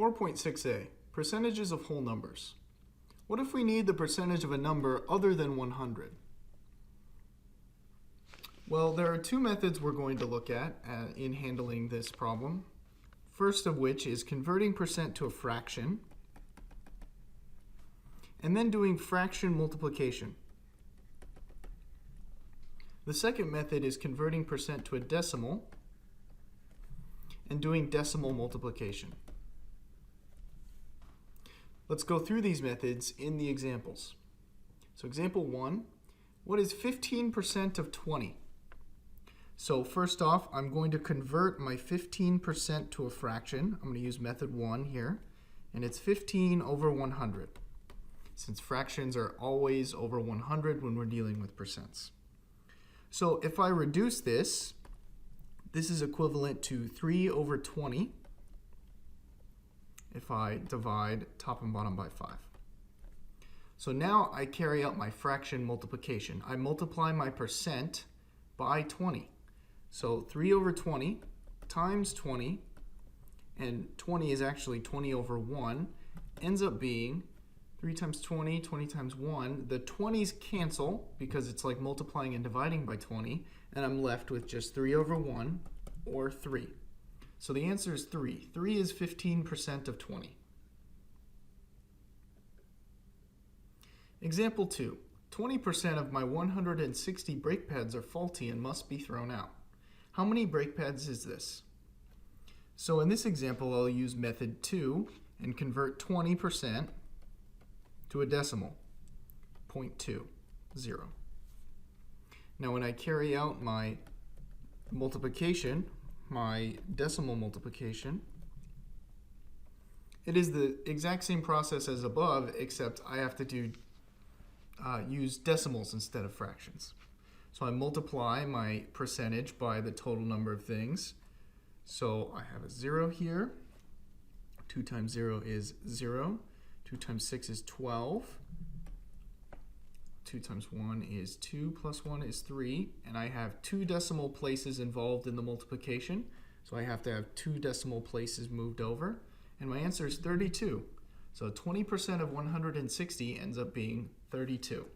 4.6a, percentages of whole numbers. What if we need the percentage of a number other than 100? Well, there are two methods we're going to look at in handling this problem. First of which is converting percent to a fraction, and then doing fraction multiplication. The second method is converting percent to a decimal and doing decimal multiplication. Let's go through these methods in the examples. So example 1, what is 15% of 20? So first off, I'm going to convert my 15% to a fraction. I'm going to use method 1 here, and it's 15 over 100, since fractions are always over 100 when we're dealing with percents. So if I reduce this, this is equivalent to 3 over 20 if I divide top and bottom by 5. So now I carry out my fraction multiplication. I multiply my percent by 20. So 3 over 20 times 20, and 20 is actually 20 over 1, ends up being 3 times 20, 20 times 1. The 20s cancel because it's like multiplying and dividing by 20, and I'm left with just 3 over 1, or 3. So the answer is 3. 3 is 15% of 20. Example 2. 20% of my 160 brake pads are faulty and must be thrown out. How many brake pads is this? So in this example, I'll use method 2 and convert 20% to a decimal, 0.20. Now when I carry out my multiplication, my decimal multiplication, it is the exact same process as above, except I have to use decimals instead of fractions. So I multiply my percentage by the total number of things. So I have a 0 here. 2 times 0 is 0. 2 times 6 is 12. 2 times 1 is 2, plus 1 is 3, and I have 2 decimal places involved in the multiplication, so I have to have 2 decimal places moved over, and my answer is 32. So 20% of 160 ends up being 32.